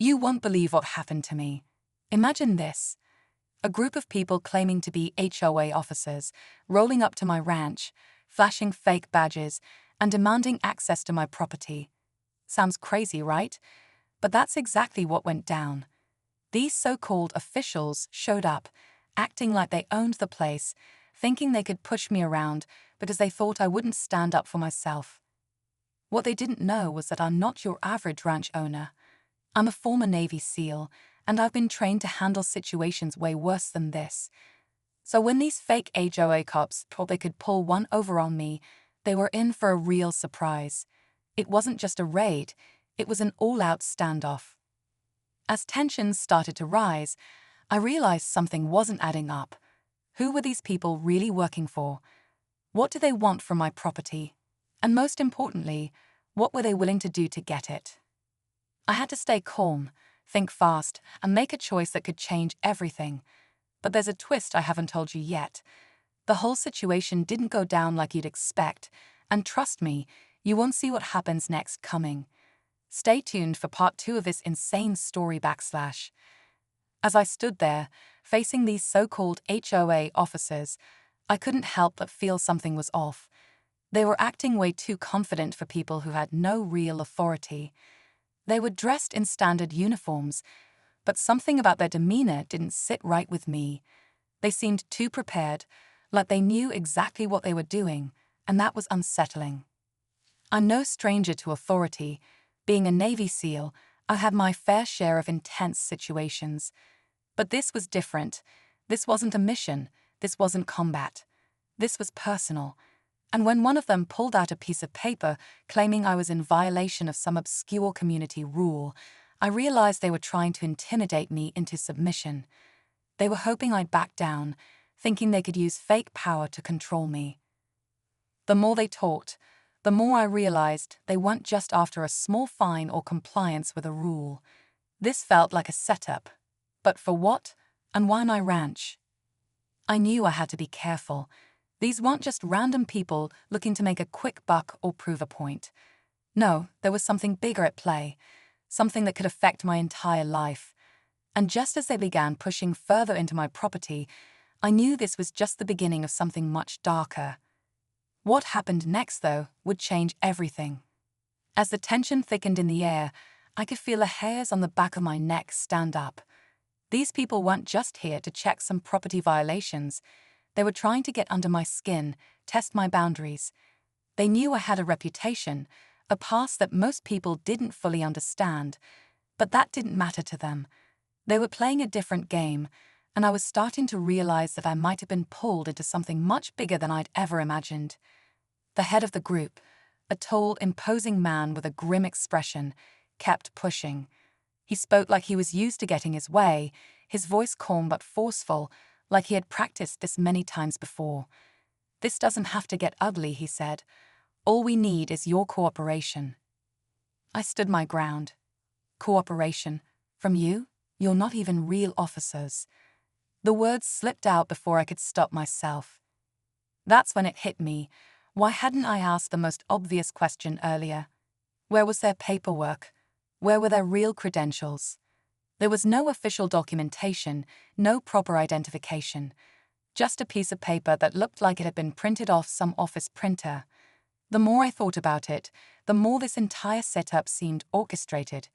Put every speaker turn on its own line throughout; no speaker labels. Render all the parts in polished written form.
You won't believe what happened to me. Imagine this. A group of people claiming to be HOA officers, rolling up to my ranch, flashing fake badges, and demanding access to my property. Sounds crazy, right? But that's exactly what went down. These so-called officials showed up, acting like they owned the place, thinking they could push me around because they thought I wouldn't stand up for myself. What they didn't know was that I'm not your average ranch owner. I'm a former Navy SEAL, and I've been trained to handle situations way worse than this. So when these fake HOA cops thought they could pull one over on me, they were in for a real surprise. It wasn't just a raid, it was an all-out standoff. As tensions started to rise, I realized something wasn't adding up. Who were these people really working for? What do they want from my property? And most importantly, what were they willing to do to get it? I had to stay calm, think fast, and make a choice that could change everything. But there's a twist I haven't told you yet. The whole situation didn't go down like you'd expect, and trust me, you won't see what happens next coming. Stay tuned for part 2 of this insane story /. As I stood there, facing these so-called HOA officers, I couldn't help but feel something was off. They were acting way too confident for people who had no real authority. They were dressed in standard uniforms, but something about their demeanor didn't sit right with me. They seemed too prepared, like they knew exactly what they were doing, and that was unsettling. I'm no stranger to authority. Being a Navy SEAL, I had my fair share of intense situations. But this was different. This wasn't a mission. This wasn't combat. This was personal. And when one of them pulled out a piece of paper claiming I was in violation of some obscure community rule, I realized they were trying to intimidate me into submission. They were hoping I'd back down, thinking they could use fake power to control me. The more they talked, the more I realized they weren't just after a small fine or compliance with a rule. This felt like a setup. But for what? And why my ranch? I knew I had to be careful. These weren't just random people looking to make a quick buck or prove a point. No, there was something bigger at play, something that could affect my entire life. And just as they began pushing further into my property, I knew this was just the beginning of something much darker. What happened next, though, would change everything. As the tension thickened in the air, I could feel the hairs on the back of my neck stand up. These people weren't just here to check some property violations. They were trying to get under my skin, test my boundaries. They knew I had a reputation, a past that most people didn't fully understand. But that didn't matter to them. They were playing a different game, and I was starting to realize that I might have been pulled into something much bigger than I'd ever imagined. The head of the group, a tall, imposing man with a grim expression, kept pushing. He spoke like he was used to getting his way, his voice calm but forceful, like he had practiced this many times before. "This doesn't have to get ugly," he said. "All we need is your cooperation." I stood my ground. "Cooperation? From you? You're not even real officers." The words slipped out before I could stop myself. That's when it hit me. Why hadn't I asked the most obvious question earlier? Where was their paperwork? Where were their real credentials? There was no official documentation, no proper identification. Just a piece of paper that looked like it had been printed off some office printer. The more I thought about it, the more this entire setup seemed orchestrated.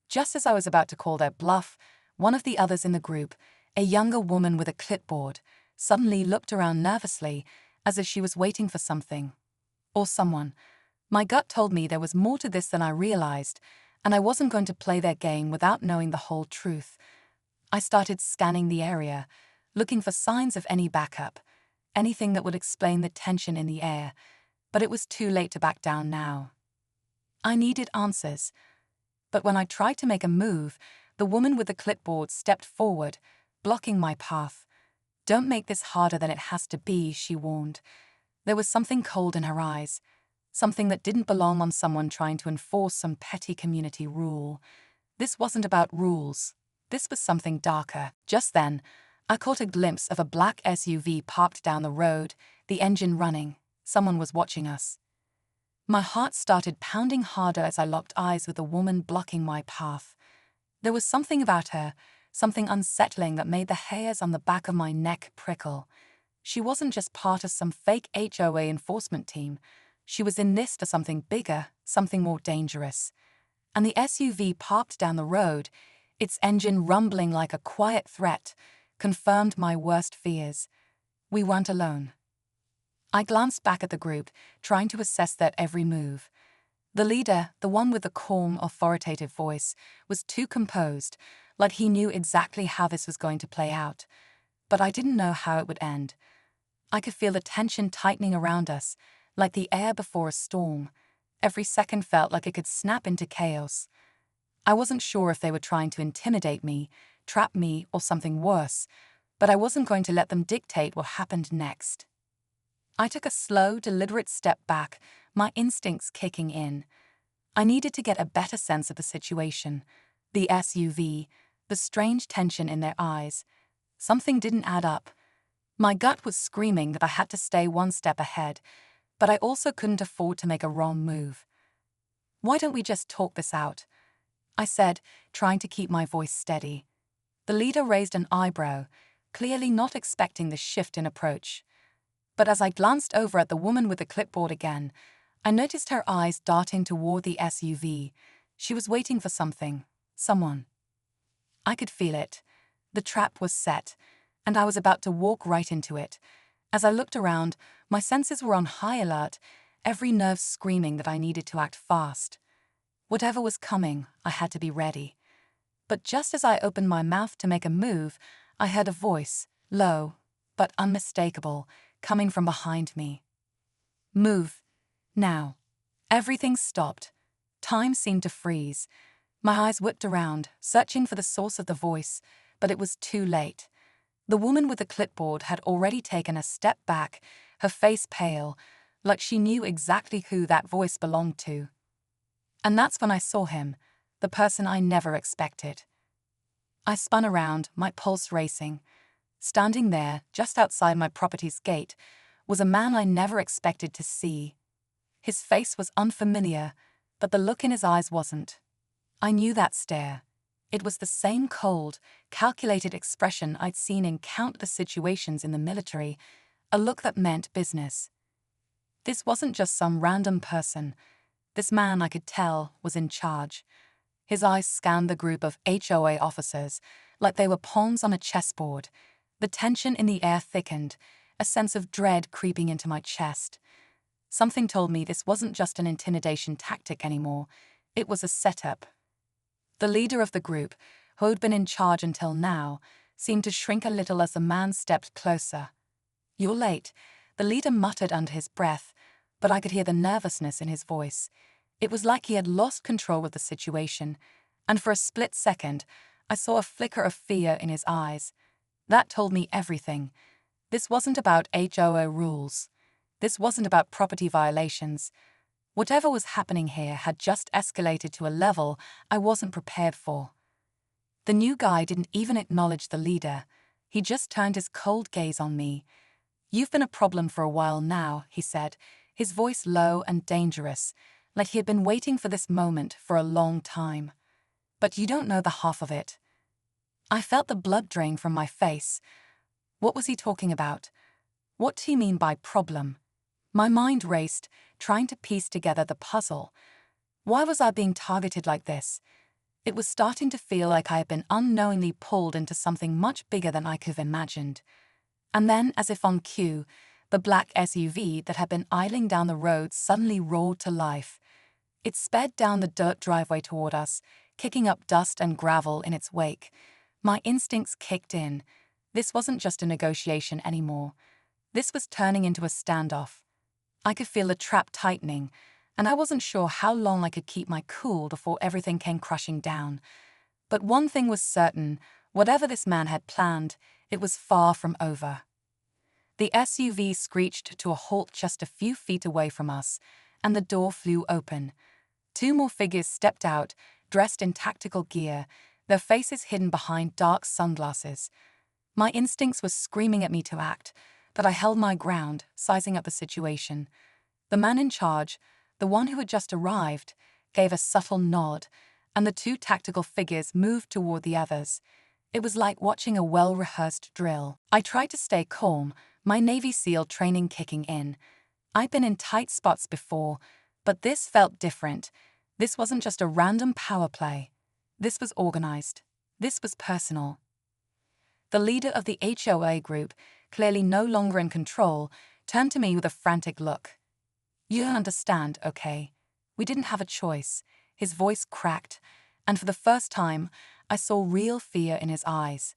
Just as I was about to call their bluff, one of the others in the group, a younger woman with a clipboard, suddenly looked around nervously, as if she was waiting for something. Or someone. My gut told me there was more to this than I realized, and I wasn't going to play their game without knowing the whole truth. I started scanning the area, looking for signs of any backup, anything that would explain the tension in the air, but it was too late to back down now. I needed answers. But when I tried to make a move, the woman with the clipboard stepped forward, blocking my path. "Don't make this harder than it has to be," she warned. There was something cold in her eyes, something that didn't belong on someone trying to enforce some petty community rule. This wasn't about rules. This was something darker. Just then, I caught a glimpse of a black SUV parked down the road, the engine running. Someone was watching us. My heart started pounding harder as I locked eyes with the woman blocking my path. There was something about her, something unsettling that made the hairs on the back of my neck prickle. She wasn't just part of some fake HOA enforcement team. She was in this for something bigger, something more dangerous. And the SUV parked down the road, its engine rumbling like a quiet threat, confirmed my worst fears. We weren't alone. I glanced back at the group, trying to assess their every move. The leader, the one with the calm, authoritative voice, was too composed, like he knew exactly how this was going to play out. But I didn't know how it would end. I could feel the tension tightening around us, like the air before a storm. Every second felt like it could snap into chaos. I wasn't sure if they were trying to intimidate me, trap me, or something worse, but I wasn't going to let them dictate what happened next. I took a slow, deliberate step back, my instincts kicking in. I needed to get a better sense of the situation. The SUV, the strange tension in their eyes. Something didn't add up. My gut was screaming that I had to stay one step ahead, but I also couldn't afford to make a wrong move. "Why don't we just talk this out?" I said, trying to keep my voice steady. The leader raised an eyebrow, clearly not expecting the shift in approach. But as I glanced over at the woman with the clipboard again, I noticed her eyes darting toward the SUV. She was waiting for something, someone. I could feel it. The trap was set, and I was about to walk right into it. As I looked around, my senses were on high alert, every nerve screaming that I needed to act fast. Whatever was coming, I had to be ready. But just as I opened my mouth to make a move, I heard a voice, low, but unmistakable, coming from behind me. "Move. Now." Everything stopped. Time seemed to freeze. My eyes whipped around, searching for the source of the voice, but it was too late. The woman with the clipboard had already taken a step back, her face pale, like she knew exactly who that voice belonged to. And that's when I saw him, the person I never expected. I spun around, my pulse racing. Standing there, just outside my property's gate, was a man I never expected to see. His face was unfamiliar, but the look in his eyes wasn't. I knew that stare. It was the same cold, calculated expression I'd seen in countless situations in the military, a look that meant business. This wasn't just some random person. This man, I could tell, was in charge. His eyes scanned the group of HOA officers, like they were pawns on a chessboard. The tension in the air thickened, a sense of dread creeping into my chest. Something told me this wasn't just an intimidation tactic anymore, it was a setup. The leader of the group, who had been in charge until now, seemed to shrink a little as the man stepped closer. "You're late," the leader muttered under his breath, but I could hear the nervousness in his voice. It was like he had lost control of the situation, and for a split second, I saw a flicker of fear in his eyes. That told me everything. This wasn't about HOA rules. This wasn't about property violations. Whatever was happening here had just escalated to a level I wasn't prepared for. The new guy didn't even acknowledge the leader. He just turned his cold gaze on me. "You've been a problem for a while now," he said, his voice low and dangerous, like he had been waiting for this moment for a long time. "But you don't know the half of it." I felt the blood drain from my face. What was he talking about? What do you mean by problem? My mind raced, trying to piece together the puzzle. Why was I being targeted like this? It was starting to feel like I had been unknowingly pulled into something much bigger than I could have imagined. And then, as if on cue, the black SUV that had been idling down the road suddenly roared to life. It sped down the dirt driveway toward us, kicking up dust and gravel in its wake. My instincts kicked in. This wasn't just a negotiation anymore. This was turning into a standoff. I could feel the trap tightening, and I wasn't sure how long I could keep my cool before everything came crushing down. But one thing was certain, whatever this man had planned, it was far from over. The SUV screeched to a halt just a few feet away from us, and the door flew open. Two more figures stepped out, dressed in tactical gear, their faces hidden behind dark sunglasses. My instincts were screaming at me to act, but I held my ground, sizing up the situation. The man in charge, the one who had just arrived, gave a subtle nod, and the two tactical figures moved toward the others. It was like watching a well-rehearsed drill. I tried to stay calm, my Navy SEAL training kicking in. I'd been in tight spots before, but this felt different. This wasn't just a random power play. This was organized. This was personal. The leader of the HOA group, clearly no longer in control, turned to me with a frantic look. "You don't understand, okay? We didn't have a choice." His voice cracked, and for the first time, I saw real fear in his eyes.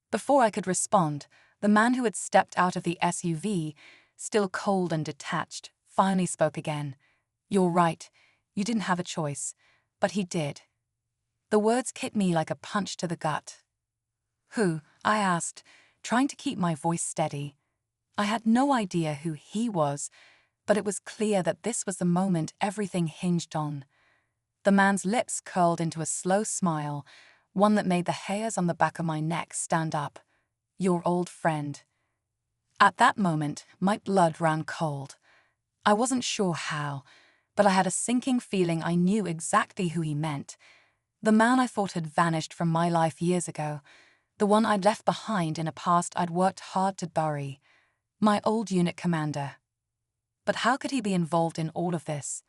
Before I could respond, the man who had stepped out of the SUV, still cold and detached, finally spoke again. "You're right, you didn't have a choice, but he did." The words hit me like a punch to the gut. "Who?" I asked, trying to keep my voice steady. I had no idea who he was, but it was clear that this was the moment everything hinged on. The man's lips curled into a slow smile, one that made the hairs on the back of my neck stand up. "Your old friend." At that moment, my blood ran cold. I wasn't sure how, but I had a sinking feeling I knew exactly who he meant. The man I thought had vanished from my life years ago, the one I'd left behind in a past I'd worked hard to bury. My old unit commander. But how could he be involved in all of this?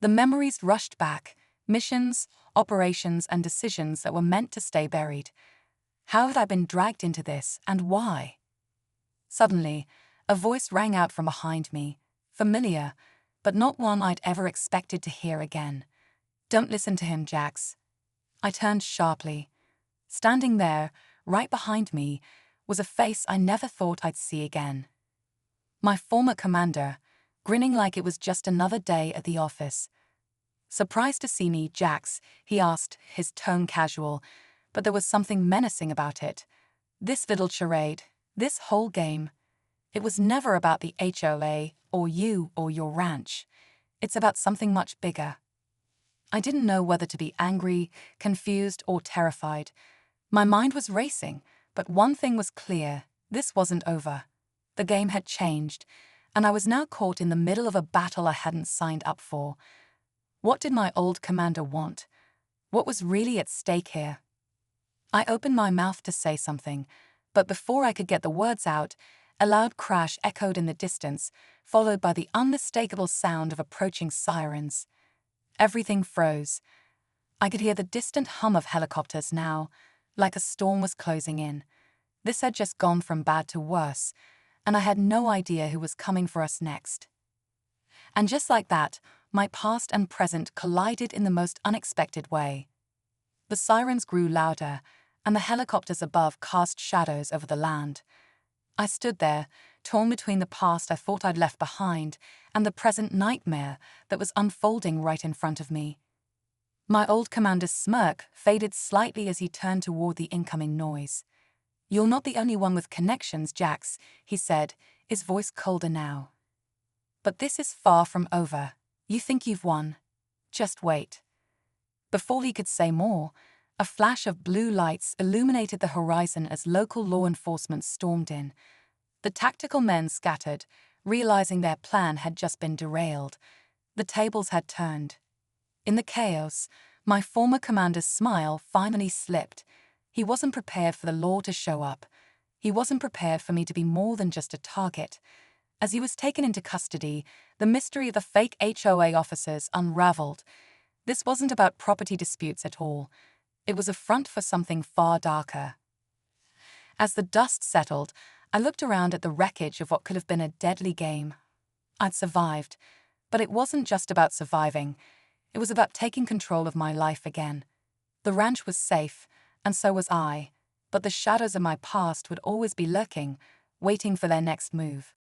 The memories rushed back, missions, operations, and decisions that were meant to stay buried. How had I been dragged into this, and why? Suddenly, a voice rang out from behind me, familiar, but not one I'd ever expected to hear again. "Don't listen to him, Jax." I turned sharply. Standing there, right behind me, was a face I never thought I'd see again. My former commander, grinning like it was just another day at the office. "Surprised to see me, Jax?" he asked, his tone casual, but there was something menacing about it. This little charade, this whole game, it was never about the HOA or you or your ranch. It's about something much bigger. I didn't know whether to be angry, confused, or terrified. My mind was racing, but one thing was clear: this wasn't over. The game had changed, and I was now caught in the middle of a battle I hadn't signed up for. What did my old commander want? What was really at stake here? I opened my mouth to say something, but before I could get the words out, a loud crash echoed in the distance, followed by the unmistakable sound of approaching sirens. Everything froze. I could hear the distant hum of helicopters now, like a storm was closing in. This had just gone from bad to worse, and I had no idea who was coming for us next. And just like that, my past and present collided in the most unexpected way. The sirens grew louder, and the helicopters above cast shadows over the land. I stood there, torn between the past I thought I'd left behind and the present nightmare that was unfolding right in front of me. My old commander's smirk faded slightly as he turned toward the incoming noise. "You're not the only one with connections, Jax," he said, his voice colder now. "But this is far from over. You think you've won? Just wait." Before he could say more, a flash of blue lights illuminated the horizon as local law enforcement stormed in. The tactical men scattered, realizing their plan had just been derailed. The tables had turned. In the chaos, my former commander's smile finally slipped. He wasn't prepared for the law to show up. He wasn't prepared for me to be more than just a target. As he was taken into custody, the mystery of the fake HOA officers unraveled. This wasn't about property disputes at all. It was a front for something far darker. As the dust settled, I looked around at the wreckage of what could have been a deadly game. I'd survived, but it wasn't just about surviving. It was about taking control of my life again. The ranch was safe, and so was I, but the shadows of my past would always be lurking, waiting for their next move.